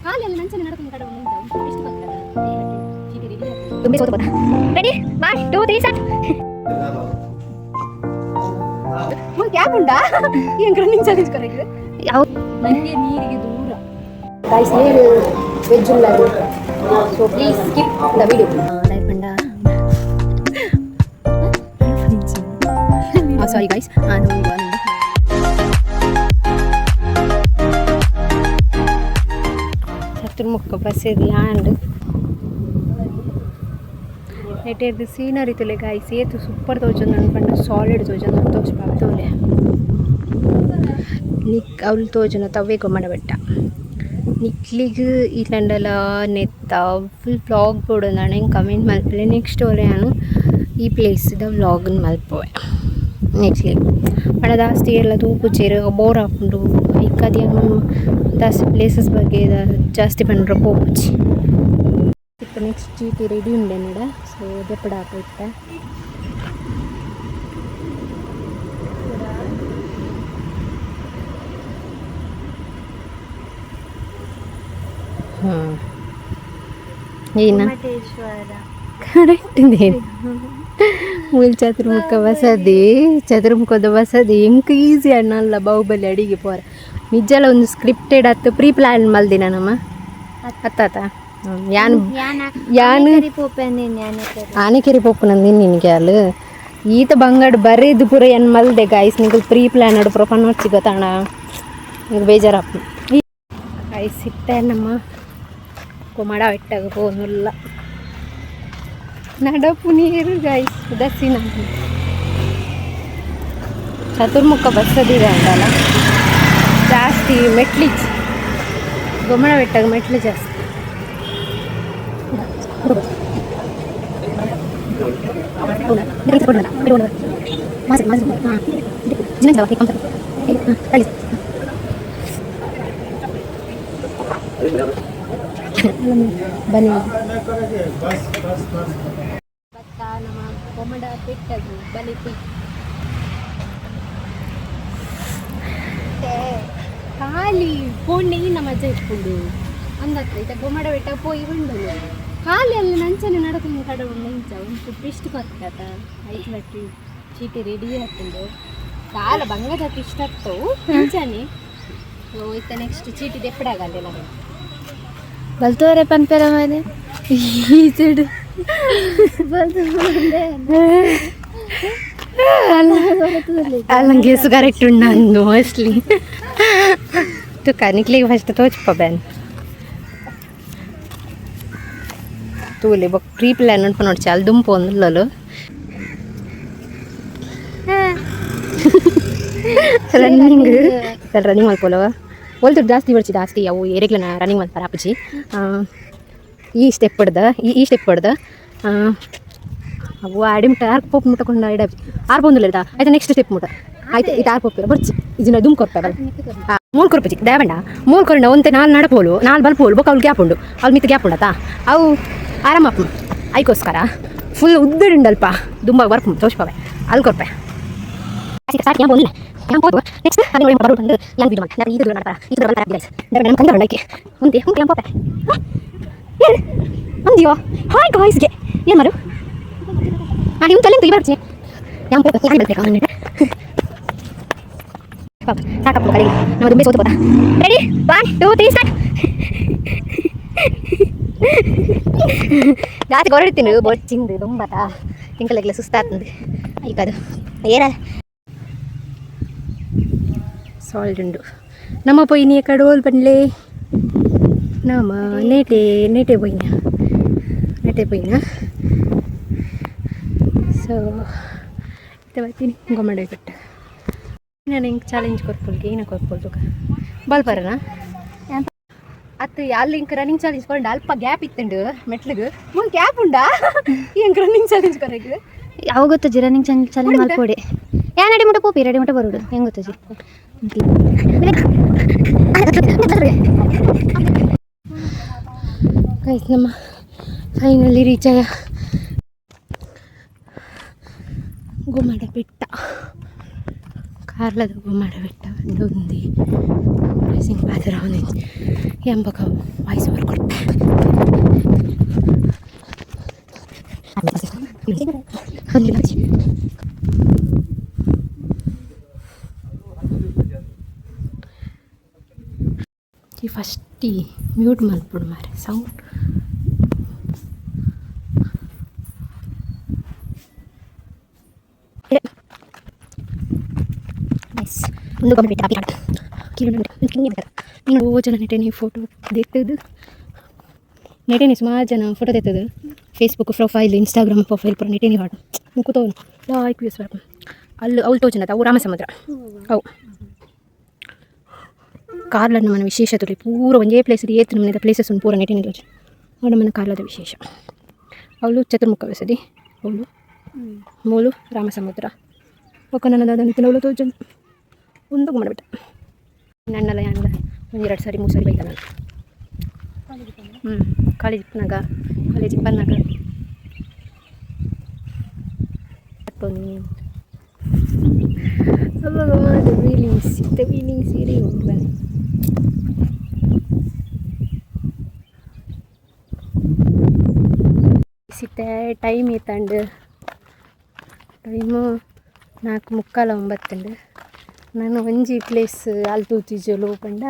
ಹಾಲೆಲ್ಲ ನಂಚನೆ ನಡ್ಕೊಂಡು ಕಡೆ ಒಂದು ಎಷ್ಟು ಬರ್ತದ ರೆಡಿ 1 2 3 ಸ್ಟಾರ್ಟ್ ಒಂದು ಕ್ಯಾಪ್ ಉಂಟಾ ಏನು ರನ್ನಿಂಗ್ ಚಾಲೆಂಜ್ ಕರೆಗೆ ಯಾವ ನನಗೆ ನೀರಿಗೆ ದೂರ ಗೈಸ್ ನೀರು ವೆಜ್ ಇಲ್ಲ so please skip the video life ಬಂಡ ಸಾರಿ ಗೈಸ್ ಚತುರ್ಮುಖ ಬಸ್ಸೇದು ಲ್ಯಾಂಡ್ ನೆಟ್ಟೇದು ಸೀನರಿ ತುಲೆ ಗಾಯ್ಸ್ ಏತು ಸೂಪರ್ ತೋಜೊಂದು ಅನ್ಪಂಡ ಸಾಲಿಡ್ ತೋಜೊಂದು ತೋಚ್ಪಾಪ ತೋಲೆ ನಿಕ್ ಅವ್ಲು ತೋಜನ ತವ್ವೆ ಗೊಮ್ಮಡ ಬೆಟ್ಟ ನಿಕ್ಲಿಗೆ ಇಲ್ಲಂಡಲ ನೆತ್ತ ಫುಲ್ ವ್ಲಾಗ್ ಬೋಡೋದು ಹೆಂಗೆ ಕಮೆಂಟ್ ಮಲ್ಪಲೆ ನೆಕ್ಸ್ಟ್ ಓಲೆ ನಾನು ಈ ಪ್ಲೇಸ್ದ ವ್ಲಾಗನ್ನು ಮಲ್ಪೋವೆ ನೆಕ್ಸ್ಟ್ಲಿ ಬಡ ಜಾಸ್ತಿ ಎಲ್ಲ ತೂಪುಚೇರು ಬೋರ್ ಹಾಕೊಂಡು ಇಕ್ಕದಿ ಜಾಸ್ತಿ ಪ್ಲೇಸಸ್ ಬಗ್ಗೆ ಜಾಸ್ತಿ ಬಂದ್ರೆ ಹೋಗುಚ್ಚಿ ಇಪ್ಪ ನೆಕ್ಸ್ಟ್ ಚೀಟಿ ರೆಡಿ ಉಂಡೆ ನಡ ಸೊ ದೆಪ್ಪಡ ಹಾಕೈತೆ ಏನ ಕರೆಕ್ಟ್ ಇದೆ ಮೂಲ ಚತುರ್ಮುಖ ಚತುರ್ಮುಖದ ಬಸದಿ ಎಂಕ ಈಸಿ ಅಣ್ಣಲ್ಲ ಬಾಹುಬಲಿ ಅಡಿಗೆ ಪೋರ ನಿಜಲ್ಲ ಒಂದು ಸ್ಕ್ರಿಪ್ಟೆಡ್ ಹತ್ತು ಪ್ರೀ ಪ್ಲಾನ್ ಮಲ್ದಿನ ನಮ್ಮ ಹತ್ತಾತ ಆನೆಕೆರೆ ಪೋಪು ನಂದು ನಿನಗೆ ಅಲ್ಲ ಈತ ಬಂಗಡ್ ಬರೀದು ಪೂರ ಏನು ಮಲ್ದೆ ಗಾಯ್ಸ್ ನಿಂಗೆ ಪ್ರೀ ಪ್ಲಾನ್ ಅಡು ಪೂರ ಪನ್ನೋಟ್ ಸಿಗತ್ತಣ್ಣ ನಿಂಗೆ ಬೇಜಾರಪ್ಪ ಗಾಯ್ಸ್ ಸಿಗ್ತಾ ನಮ್ಮ ಕೊಮಡ ಇಟ್ಟಾಗ ಹೋಗಲ್ಲ ನಡಪು ನೀರು ಗಾಯ್ಸ್ ದಸಿ ನಮ್ಮ ಚತುರ್ಮುಖ ಬಸ್ಸದಿದೆ ಅಂತಲ್ಲ ಜಾಸ್ತಿ ಮೆಟ್ಲಿ ಗೊಮ್ಮಡ ಬೆಟ್ಟಾಗ ಮೆಟ್ಲು ಜಾಸ್ತಿ ಬನ್ನಿ ಭತ್ತ ನಮ್ಮ ಗೊಮ್ಮಡ ಬೆಟ್ಟದು ಬಲಿಪಿ ಖಾಲಿ ಫೋನ್ನೇ ನಮ್ಮ ಅಜ್ಜ ಇಟ್ಕೊಂಡು ಅಂದತ್ರ ಇತ್ತ ಗೊಮ್ಮಡ ಬೆಟ್ಟ ಪೋಯಿ ಬಂದನು ಖಾಲಿ ಅಲ್ಲಿ ನಂಚನೆ ನಡ್ಕೊಂಡು ಕಡೆ ನೆಂಚ ಒಂದು ಇಷ್ಟು ಬರ್ತದ ಐದು ಬಟ್ಟಿ ಚೀಟಿ ರೆಡಿ ಹಾಕೊಂಡು ಕಾಲ ಬಂಗದಕ್ಕೆ ಇಷ್ಟ ಆಗ್ತವು ನಂಚನೆ ಹೋಯ್ತ ನೆಕ್ಸ್ಟ್ ಚೀಟಿ ದೆಪ್ಪಡಾಗಲ್ಲ ನಮಗೆ ಬಲ್ತೋರೆ ಪನ್ಪೆರ ಮನೆ ಈ ಸೈಡ್ ಅಲ್ಲಂಗೆ ಹೆಸರು ಕರೆಕ್ಟ್ ಉಂಡು ಅಂದು ಮೋಸ್ಟ್ಲಿ ತುಕ್ಕ ನಿಕ್ಲಿಗೆ ಫಸ್ಟ್ ತೋಚ್ಪ ಬ್ಯಾನ್ ತೂಲಿ ಬೊಕ್ ಪ್ರೀ ಪ್ಲಾನ್ ಉಂಟು ನೋಡ್ಚಿ ಅಲ್ಲಿ ದುಂಪು ಒಂದಲ್ಲಲು ರನ್ನಿಂಗ್ ಮಲ್ಪೋಲವ ಒಲ್ತು ಜಾಸ್ತಿ ಅವು ಏರಿಗ್ಲನ ರನ್ನಿಂಗ್ ಮಲ್ಪಾರ ಅಪ್ಪಚಿ ಈ ಸ್ಟೆಪ್ ಹೊಡ್ದ ಅವು ಆಡಿಮುಟ್ಟ ಆರ್ಕ್ ಪೋಪ್ ಮುಟ್ಟಕೊಂಡು ಇಡ ಆರ್ಪೊಂದುಲ್ಲ ಆಯ್ತು ನೆಕ್ಸ್ಟ್ ಸ್ಟೆಪ್ ಮುಟ್ಟ ಆಯ್ತು ಇದು ಆರ್ಕ್ ಪೋಪಿರ ಬರ್ಚಿ ಇದನ್ನ ದುಮ್ ಕೊರ್ಪೆ ಮೂಲ್ ಕೊರ್ಪಚಿ ದೇವಂಡ ಮೂಲ್ ಕೊರಂಡ ಒಂತೆ ನಾಲ್ ನಡಪೋಲು ನಾಲ್ ಬಲ್ಪೋಲು ಬೊಕ್ಕ ಅವ್ಳು ಗ್ಯಾಪ್ ಉಂಡು ಅವ್ಳು ಮಿತ್ತ ಗ್ಯಾಪ್ ಉಂಡತಾ ಅವು ಆರಾಮಪ್ಪ ಐಕೋಸ್ಕರ ಫುಲ್ ಉದ್ದಡುಂಡಲ್ಪ ದುಂಬಾಗ ಬರ್ಪು ತೋಚ್ಪವೆ ಅಲ್ಲಿ ಕೊರ್ಪೆ ಸಾಕು ಯಾಕೆ ಬಂದಿಲ್ಲ ಯಾಕೆ ಹೋದು ನೆಕ್ಸ್ಟ್ ಅದೇ ಬರೋದು ಬಂದು ಯಾಕೆ ಬಿಡು ಮಾಡಿ ಇದು ಮಾಡ್ತಾರೆ ಇದು ಬರ್ತಾರೆ ಬಿಡೈಸ್ ನಮ್ಮ ಕಂದ ಹೊಂಡಕ್ಕೆ ಮುಂದೆ ಯಾಕೆ ಪೋಪೆ ಅಂದಿಯೋ ಹಾಯ್ ಗಾಯ್ಸ್ಗೆ ಏನು ಮಾಡು ನಾನು ಇವ್ನು ತಲೆ ಬರ್ಚಿ ಯಾಕೆ ಪೋಪೆ ಯಾಕೆ ಬರ್ಬೇಕು ಅವನ್ನ ಸಾಕಪ್ಪ ಕಡೆಗೆ ನಾವು ದುಂಬೆ ಸೋತು ಹೋದ ರೆಡಿ 1 2 3 ಸ್ಟಾರ್ಟ್ ಜಾಸ್ತಿ ಗೊರಡ್ತೀನಿ ಬೊಚ್ಚಿಂದು ದುಂಬತ ತಿಂಕಲೆಗ್ಲ ಸುಸ್ತಾಗ್ತದೆ ಐಕದು ಏರ ಸಾಲ್ಟ್ ಉಂಡು ನಮ್ಮ ಪೊಯ್ನಿ ಕಡೋಲ್ ಬಂಡ್ಲೆ ನಮ್ಮ ನೆಟೆ ಪೊಯ್ನ ಸೊ ಇತ್ತ ಬರ್ತೀನಿ ಗೊಮ್ಮಡ ಬೆಟ್ಟ ನಾನು ಹಿಂಗೆ ಚಾಲೆಂಜ್ ಕೊರ್ಪೊಲ್ಗೆ ಏನ ಕೊರ್ಪೊಲ್ದು ಬಲ್ಪರನಾ ಅತ್ತು ಅಲ್ಲಿ ಇಂಕ ರನ್ನಿಂಗ್ ಚಾಲೆಂಜ್ ಕೊಂಡು ಅಲ್ಪ ಗ್ಯಾಪ್ ಇತ್ತಂಡು ಮೆಟ್ಲಿಗೆ ಮುಂದೆ ಗ್ಯಾಪ್ ಉಂಡಾ ಇಂಕ ರನ್ನಿಂಗ್ ಚಾಲೆಂಜ್ ಕೊರಗೆ ಯಾವ ಗೊತ್ತಜ್ಜಿ ರನ್ನಿಂಗ್ ಚಾಲೆಂಜ್ ಮಲ್ಪೋಡೆ ಯಾ ರೆಡಿ ಮುಟ್ಟ ಪೋಪಿ ರೆಡಿ ಮುಟ್ಟ ಬರೋಡು ಹೆಂಗೆ ಗೊತ್ತಜ್ಜಿ ಗೈಸ್ ನಮ್ಮ ಫೈನಲಿ ರೀಚ್ ಆಯ ಗೊಮ್ಮಡ ಬೆಟ್ಟ ಕಾರ್ಲದ ಗೊಮ್ಮಡ ಬೆಟ್ಟ ಒಂದು ರೇಸಿಂಗ್ ಪಾತ್ರ ಎಂಬಕ ವಾಯ್ಸ್ ಓವರ್ ಕೊಡ್ತೆ ಈ ಫಸ್ಟ್ ಮ್ಯೂಟ್ ಮಾಡ್ಬಿಡು ಮಾರೆ ಸೌಂಡ್ ಒಂದು ಗಮನ ಬಿಟ್ಟು ನೀನು ಜನ ನೆಟೆನಿ ಫೋಟೋ ತೆತ್ತದು ನೆಟೆನಿ ಸುಮಾರು ಜನ ಫೋಟೋ ತೆತ್ತದು ಫೇಸ್ಬುಕ್ ಪ್ರೊಫೈಲ್ ಇನ್ಸ್ಟಾಗ್ರಾಮ್ ಪ್ರೊಫೈಲ್ ಪೂರ ನೆಟೆನಿ ಹಾಡು ಮುಕ್ಕುತವನು ಲಾಯ್ಕ್ ಯೂಸ್ ಬರ್ಪ ಅಲ್ಲಿ ಅವ್ಳು ತೋಚನದ ಅವು ರಾಮಸಮುದ್ರ ಅವು ಕಾರ್ಲದ మన ವಿಶೇಷತೆ ಪೂರ ಒಂದೇ ಪ್ಲೇಸ್ ಏತ್ ನಮ್ಮನೆ ಪ್ಲೇಸಸ್ ಪೂರ ನೆಟೆನಿ ತೋಚು ಅವಳು మన ಕಾರ್ಲದ ವಿಶೇಷ ಅವಳು ಚತುರ್ಮುಖ ಬೆಸದಿ ಅವಳು ಮೂಲು ರಾಮಸಮುದ್ರ ಒಕ್ಕ ನನ್ನದಾದ ನಿತಿನವಳು ತೋಚನು ಒಂದು ಮಾಡಿಬಿಟ್ಟ ನನ್ನೆಲ್ಲ ಹೆಂಗೆ ಒಂದು 2 ಸಾರಿ 3 ಸಾರಿ ಬೈಕ ನಾನು ಕಾಲೇಜಿಗೆ ಬಂದಾಗ the feelings really well. ಸಿಟ್ಟೆ ಟೈಮ್ ಇತ್ತಂಡು ಟೈಮು 4:45 ನಾನು ಒಂಜಿ ಪ್ಲೇಸ್ ಅಲ್ತೂತಿಜಲು ಪಂಡ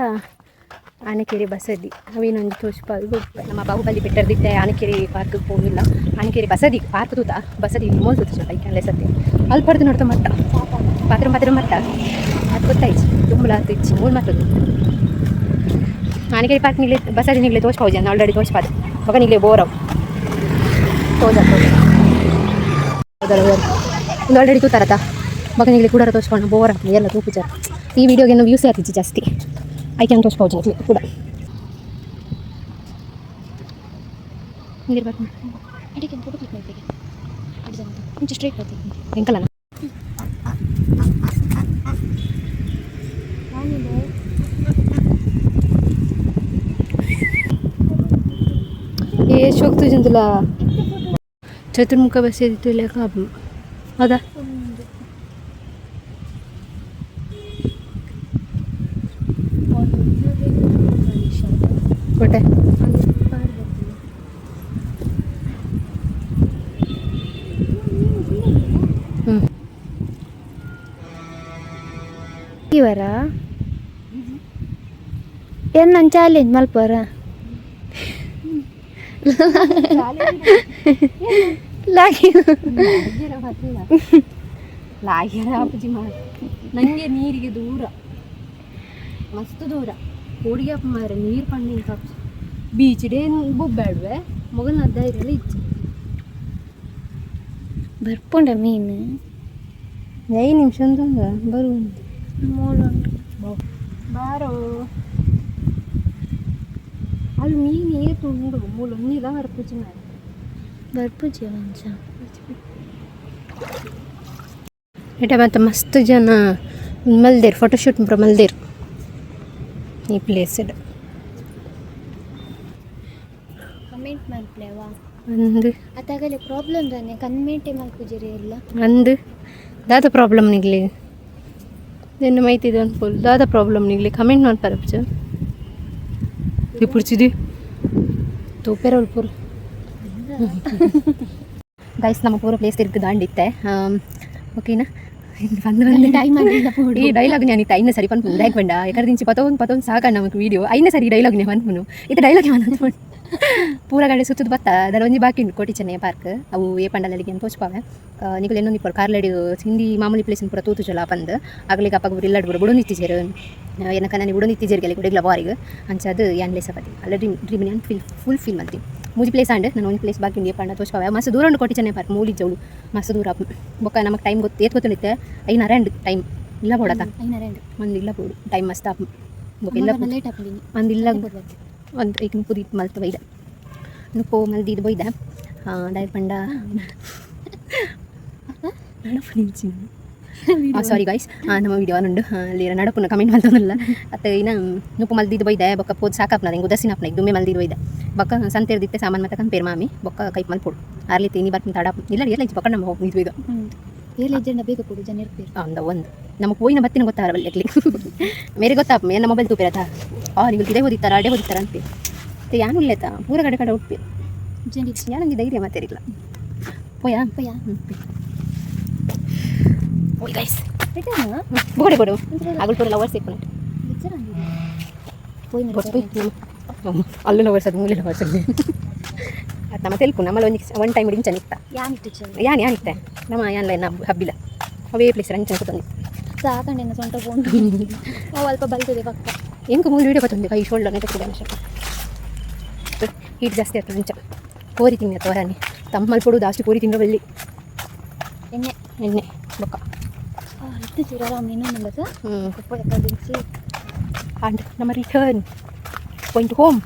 ಆನೆಕೆರೆ ಬಸದಿ ಅವೇನೊಂದು ತೋಚ್ಪಾಲ್ದು ನಮ್ಮ ಬಾಹುಬಲಿ ಬಿಟ್ಟರ್ದಿತ್ತೆ ಆನೆಕೆರೆ ಪಾರ್ಕ್ಗೆ ಹೋಗಿಲ್ಲ ಆನೆಕೆರೆ ಬಸದಿ ಪಾರ್ಕ್ ತೂತ ಬಸದಿ ಮೋಲ್ ತೂತಿಜ ಬೈಕಲ್ಲೇ ಸತ್ಯ ಅಲ್ಲಿ ಪಡ್ದು ನೋಡ್ತಾ ಮಟ್ಟ ಪಾತ್ರ ಮಟ್ಟ ಅದು ಗೊತ್ತಾಯ್ತು ತುಂಬಲ ಹತ್ತಿಚ್ಚಿ ಮೂರು ಮತ್ತದು ಆನೆಕೆರೆ ಪಾರ್ಕ್ ನಿಗ್ಲೆ ಬಸದಿ ನಿಗ್ಲೆ ತೋಚ್ಪಾವು ಜನ ಆಲ್ರೆಡಿ ತೋಚ್ಪಾದು ಮಗ ನಿಗ್ಲೆ ಬೋರವು ತೋಜ ಒಂದು ಆಲ್ರೆಡಿ ತೂತಾರತ ಮಗ ನಿಗ್ಲೆ ಕೂಡ ತೋಚ್ಕೊಂಡು ಬೋರ್ ಆಗ್ತದೆ ಎಲ್ಲ ತೂಪುಚಾರ ಈ ವಿಡಿಯೋಗೆ ಏನು ವ್ಯೂಸ್ ಆಗ್ತಿತ್ತು ಜಾಸ್ತಿ ಐಕೆ ಅಂತ ತೋಚ್ಪಾವು ಜನ ಕೂಡ ಸ್ಟ್ರೈಟ್ ಎಂಕಲ್ಲ ಎಷ್ಟು ಹೋಗ್ತು ಜಂತಲ್ಲ ಚತುರ್ಮುಖ ಬಸ್ ಇದ್ದಿತ್ತು ಇಲ್ಲ ಕಾಬು ಹೌದಾ ಕೊಟ್ಟೆ ಇವರ ಏನು ನನ್ನ ಚಾಲೆಂಜ್ ಮಲ್ಪರ ನನಗೆ ನೀರಿಗೆ ದೂರ ಮಸ್ತ್ ದೂರ ಹೋಡಿಗೆ ಮಾರ ನೀರು ಪಣ್ಣಿಂತ ಬೀಚ್ಡೇ ಬೊಬ್ಬೇಡ್ವೆ ಮಗನ ಧೈರ್ಯ ಇಚ್ಚು ಬರ್ಪುಂಡ ಮೀನು 5 ನಿಮಿಷ ಅಂತಂದ ಬರು ಬಾರೋ ಅಲ್ಲಿ ಮೀನು ಏತು ಉಂಡು ಮೂಲ ನೀಲ ಬರ್ಪುಜಿ ಮಾರ ಬರ್ಪುಜಿ ಒಂಚ ಎಟ ಮತ್ತು ಮಸ್ತ್ ಜನ ಮಲ್ದೇರ್ ಫೋಟೋಶೂಟ್ ಮಲ್ದೇರ್ ಈ ಪ್ಲೇಸ್ ಕಮೆಂಟ್ ಮಲ್ಪ್ಲೇವಾ ಅಂದು ಅದಾಗಲೇ ಪ್ರಾಬ್ಲಮ್ ತಾನೆ ಕನ್ಮೆಂಟೆ ಮಲ್ಪುಜಿರಿ ಎಲ್ಲ ಅಂದು ದಾದ ಪ್ರಾಬ್ಲಮ್ ನಿಗ್ಲಿ ನಿನ್ನ ಮೈತಿದ್ದು ಅನ್ಪೋಲ್ ದಾದ ಪ್ರಾಬ್ಲಮ್ ನಿಗ್ಲಿ ಕಮೆಂಟ್ ಮಾಡ್ತಾರೆ ಪುಜ ಪುಡ್ಚಿದಿ ತೂಪೇರವಳು ಪೂರ ಗೈಸ್ ನಮ್ಮ ಪೂರ ಪ್ಲೇಸ್ ತಿರ್ಗಿ ದಾಂಡಿತ್ತೆ ಓಕೆನಾ ಬಂದು ಟೈಮ್ ಆಗಿಲ್ಲ ಈ ಡೈಲಾಗ್ ನಾನು ಐನ ಸರಿ ಪನ್ಪುನು ದಾಯಕ್ ಬಂಡ ಯಾಕಂದ್ರೆ ದಿಂಚಿ ಪತೊಂದು ಸಾಕ ನಮಗೆ ವೀಡಿಯೋ ಐನ ಸರಿ ಡೈಲಾಗ್ ನೇ ಪನ್ಪುನು ಇದು ಡೈಲಾಗ್ ಅನ್ಪುನು ಪೂರ ಗಾಡಿ ಸುತ್ತದ ಬತ್ತ ಅದರ ಒಂಜಿ ಬಾಕಿ ಉಂಟು ಕೋಟಿ ಚೆನ್ನೈ ಪಾರ್ಕ್ ಅವು ಏ ಪಂಡಲಲ್ಲಿಗೆ ಅಂತ ತೋಚ್ಪಾವೆ ನಿಗಲು ಇನ್ನೊಂದು ಇಪ್ಪರು ಕಾರ್ಲಡಿ ಹಿಂದಿ ಮಾಮೂಲಿ ಪ್ಲೇಸ್ ಪೂರ ತೂತುಜಲ ಪಂದು ಆಗ್ಲಿಕ್ಕೆ ಅಪ್ಪ ಬುಡ ಇಲ್ಲಾಡ್ ಬುಡ ನಿತ್ತಿಜೇರು ಏನಕ್ಕ ನಾನು ಬುಡ ನಿತ್ತಿಜೇರ್ಗೆಲ್ಲ ಗುಡಿಗ್ಲ ಬಾರಿಗೆ ಅಂಚದು ಯಾನ್ ಪ್ಲೇಸ್ ಪತಿ ಆಲ್ರೆಡಿ ಡ್ರೀಮ್ ನಾನು ಫುಲ್ ಫೀಲ್ ಮಾಡ್ತೀನಿ ಮೂಜಿ ಪ್ಲೇಸ್ ಅಂಡ್ ನಾನು ಒಂದು ಪ್ಲೇಸ್ ಬಾಕಿ ಉಂಡು ಏ ಪಂಡ ತೋಚ್ಪಾವೆ ಮಸ್ತ್ ದೂರ ಉಂಟು ಕೋಟಿ ಚೆನ್ನೈ ಪಾರ್ಕ್ ಮೂಲಿ ಜವಳು ಮಸ್ತ್ ದೂರ ಬೊಕ್ಕ ನಮಗೆ ಟೈಮ್ ಗೊತ್ತಿತ್ತೆ 5:30 ಅಂಡ್ ಟೈಮ್ ಇಲ್ಲ ಬೋಡತ್ತ 5:30 ಒಂದು ಇಲ್ಲ ಬೋಡು ಟೈಮ್ ಮಸ್ತ್ ಆಪ್ ಬೊಕ್ಕ ಇಲ್ಲ ಲೇಟ್ ಆಗ್ಲಿ ಒಂದು ಇಲ್ಲ ಒಂದು ಈಗ ಪುದೀತ್ ಮಲ್ತ ಬೈದ ನುಪ್ಪು ಮಲ್ದಿದ್ದು ಬೈದ ಡೈರ್ ಪಂಡ ಸಾರಿ ಗೈಸ್ ನಮ್ಮ ವಿಡಿಯೋ ಉಂಡು ಅಲ್ಲಿ ನಡಪುನ ಕಮೆಂಟ್ ಮಾಡ್ತಾನಲ್ಲ ಅತ್ತ ಇನ್ನು ನುಪ್ಪು ಮಲ್ದಿದ್ದು ಬೈದೆ ಬೊಕ್ಕ ಪೋದ್ ಸಾಕಾಪ್ನ ಹಿಂಗೆ ಉದಸಿನಪ್ನ ಈಗ ದುಮ್ಮೆ ಮಲ್ದಿದ್ದು ಬೈದೆ ಬೊಕ್ಕ ಸಂತೆರ್ದಿತ್ತೆ ಸಾಮಾನು ಮತ್ತೆ ಕಂಪೇರ್ ಮಾಮಿ ಬೊಕ್ಕ ಕೈ ಮಲ್ಪೋಡು ಆರ್ಲಿ ತೀನಿ ಬರ್ತೀನಿ ತಡ ಇಲ್ಲ ಎಲ್ಲ ಇಚ್ಚು ಬೊಕ್ಕ ನಮ್ಮ ಹೋಗಿ ಇದು ಏಳು ಜನ ಬೇಗ ಕೊಡು ಜನ ಇರ್ಬೇಕು ಅಂದ ಒಂದು ನಮ್ಮ ಪೋಯಿನ ಬತ್ತಿನ ಗೊತ್ತಾರವಲ್ಲಿ ಅಕ್ಲಿ ಮೇರೆ ಗೊತ್ತಾಪ ಎನ್ನ ಮೊಬೈಲ್ ತೂಪಿರತಾ ನೀವು ಇದೇ ಓದಿತ್ತಾರ ಅಡೆ ಓದಿತ್ತಾರ ಅಂತ ಮತ್ತೆ ಯಾನು ಇಲ್ಲೇತಾ ಪೂರ ಕಡೆ ಕಡೆ ಉಟ್ಪಿ ಜನ ಯಾನಂಗೆ ಧೈರ್ಯ ಮಾತಾಡಿಲ್ಲ ಪೋಯಾ ಪಯ್ಯ ಓಯ್ ಗೈಸ್ ರಿಟರ್ನ್ ಬೋಡೆ ಬೋಡು ಆಗಲ್ ಪೂರ ಲವರ್ಸ್ ಸಿಕ್ಕು పోయి ಅಲ್ಲೂ ಲವರ್ಸ್ ಅದು ಮೂಲೆ ಲವರ್ಸ್ ಅದು ನಮ್ಮ ತೆಲ್ಕು ನಮ್ಮಲ್ಲಿ ಒಂದು ಟೈಮ್ ಹಿಡಿಂಚ ನಿಕ್ತಾ ಯಾನ್ ಟೀಚರ್ ಯಾನ್ ಇತ್ತೆ ನಮ್ಮ ಯಾನ್ಲ ಏನ ಹಬ್ಬಿಲ್ಲ ಅವೇ ಪ್ಲೇಸ್ ರಂಚನ ಕೂತಂದು ಸಾಕಂಡೆ ಸೊಂಟ ಕೊಂಡು ಅವು ಅಲ್ಪ ಬಲ್ತದೆ ಪಕ್ಕ ಹೆಂಗೆ ಮೂರು ವೀಡಿಯೋ ಬರ್ತಂದೆ ಕೈ ಶೋಲ್ಡರ್ ನೆಟ್ಟಕ್ಕೆ ಹೀಟ್ ಜಾಸ್ತಿ ಆಗ್ತದೆ ರಂಚ ಕೋರಿ ತಿನ್ನ ತೋರಾನೆ ತಮ್ಮಲ್ಲಿ ಕೊಡು ಜಾಸ್ತಿ ಕೋರಿ ತಿನ್ನೋ ಬೆಳ್ಳಿ ಎಣ್ಣೆ ಎಣ್ಣೆ ಬೊಕ್ಕ ಇದು ಚೂರಾರ ಇನ್ನೂ ನಂಬದು ಕುಪ್ಪಳ ದಿಂಚಿ and ನಮ್ಮ return going to home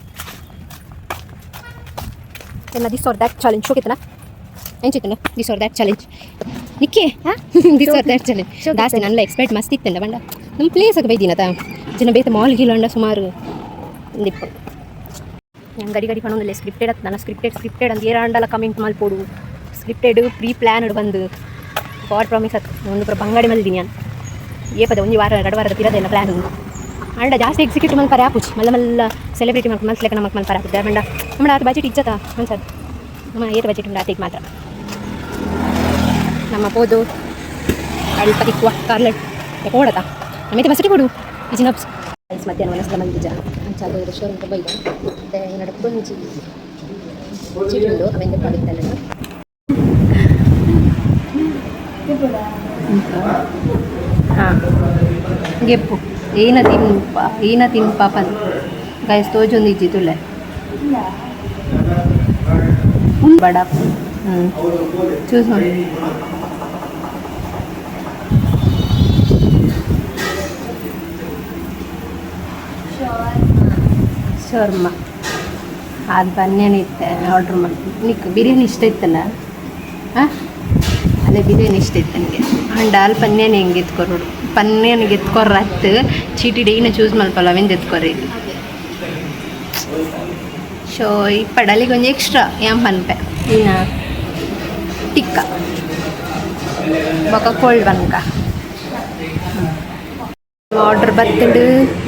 and this or that challenge show kitna ಏನು ಚಿತ್ತನ this or that challenge Nikki this or that challenge ಜಾಸ್ತಿ ನನ್ನ ಎಕ್ಸ್ಪೆಕ್ಟ್ ಮಸ್ತ್ ಇತ್ತಂಡ ಬಂಡ ನಮ್ಮ ಪ್ಲೇಸ್ ಆಗಿ ಬೈದಿನತ ಜನ ಬೇತ ಮಾಲ್ ಗಿಲ್ಲ ಸುಮಾರು ನಿಪ್ಪ ನಾನು ಗಡಿ ಗಡಿ ಕಾಣೋದಿಲ್ಲ ಸ್ಕ್ರಿಪ್ಟೆಡ್ ಅಂತ ನಾನು ಸ್ಕ್ರಿಪ್ಟೆಡ್ ಅಂತ ಏರಾಂಡಲ್ಲ ಕಮೆಂಟ್ ಮಾಡ್ಕೊಡು ಸ್ಕ್ರಿಪ್ಟೆಡ್ ಪ್ರೀ ಪ್ಲ್ಯಾನ್ಡ್ ಬಂದು ಗಾಡ್ ಪ್ರಾಮಿಸ್ ಅದು ಒಂದು ಬಂಗಾಡಿ ಮಲ್ದಿನಿ ನಾನು ಏಪದ ಒಂದು ವಾರ 2 ವಾರದ ತಿರದೇನ ಪ್ಲ್ಯಾನ್ ಅಂಡ ಜಾಸ್ತಿ ಎಕ್ಸಿಕ್ಯೂಟಿವ್ ಮಲ್ಪಾರೆ ಆಪುಚಿ ಮಲ್ಲ ಮಲ್ಲ ಸೆಲೆಬ್ರಿಟಿ ಮಾಡ್ಕೊಂಡು ಮಲ್ಸ್ಲೆಕ್ಕ ನಮಗೆ ಮಲ್ಪಾರೆ ಆಪುತ್ತೆ ಬಂಡ ನಮ್ಮ ಅದು ಬಜೆಟ್ ಇಜ್ಜತ ಅನ್ಸದು ನಮ್ಮ ಏಟ್ ಬಜೆಟ್ ಉಂಟು ಆತಿಗೆ ಮಾತ್ರ ನಮ್ಮ ಪೋದು ಅಲ್ಪ ತಿಕ್ಕುವ ಕಾರ್ಲೆಟ್ ಕೊಡತಾ ನಮ್ಮೈತೆ ಬಸಟಿ ಕೊಡು ಇಜಿನಪ್ಸ್ ಮಧ್ಯಾಹ್ನ ಮನಸ್ಸು ಮಂದಿಜ ಅಂಚಾದ ರೆಸ್ಟೋರೆಂಟ್ ಬೈದ ಮತ್ತೆ ಏನಾದ್ರು ಕುಂಚಿ ಚಿಟುಂಡು ಅವೆಂದು ಪಡಿತಲ್ಲ ಹಾಂ ಗೆಪ್ಪು ಏನ ತಿನ್ ಪಾಪನ್ ಗೈಸ್ ತೋಜೊಂದು ಇಜ್ಜಿತುಲ್ಲೆ ಬಡ ಚೂಸ್ ಮಾಡಿ ಶರ್ಮ ಅದು ಬನ್ನೇನಿತ್ತೆ ಆರ್ಡ್ರ್ ಮಾಡಿ ನಿಕ್ ಬಿರಿಯಾನಿ ಇಷ್ಟ ಇತ್ತಲ್ಲ ಹಾಂ ಅದೇ ಬಿರಿಯಾನಿ ಇಷ್ಟ ಇತ್ತು ನನಗೆ ಅಂಡ್ ಅಲ್ಲಿ ಪನ್ಯಾನಿ ಹೆಂಗೆ ಎತ್ಕೊರೋಡು ಪನ್ಯಾನಿಗೆ ಎತ್ಕೊರ್ರ ಹತ್ತು ಚೀಟಿ ಡೈನ ಚೂಸ್ ಮಲ್ಪಲ್ಲ ಅವೆಂದು ಎತ್ಕೊರ್ರಿ ಶೋ ಈ ಪಡಲಿಗೆ ಒಂದು ಎಕ್ಸ್ಟ್ರಾ ಯಾಮ್ ಪನ್ಪೆ ಇನ್ನು ಟಿಕ್ಕ ಬೊಕ್ಕ ಕೋಲ್ಡ್ ಬನ್ಕ ಆರ್ಡ್ರ್ ಬರ್ತಡು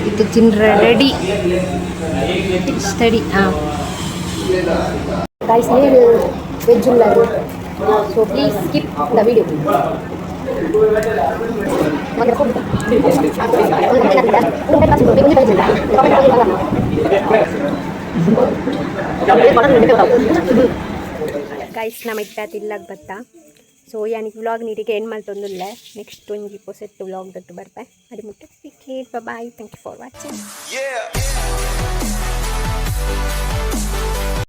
ಇದು ಚಿನ್ರ ರೆಡಿ ಸ್ಟಡಿ ಹಾಂ ಗೈಸ್ ಹೇಳು ವೆಜ್ ಉಳ್ಳದು so please skip the video guys ನಮ್ಮ ಇತ್ತಾತಿಲ್ಲಾಗ ಬತ್ತಾ ಸೊ ಯಾನಿಗೆ ವ್ಲಾಗ್ ನೀರಿಗೆ ಏನು ಮಾಡ್ತೊಂದಿಲ್ಲ ನೆಕ್ಸ್ಟ್ ಒಂದು ಸೆಟ್ ವ್ಲಾಗ್ ದಟ್ಟು ಬರ್ತೆ ಅದು ಮುಟ್ಟೆ bye thank you for watching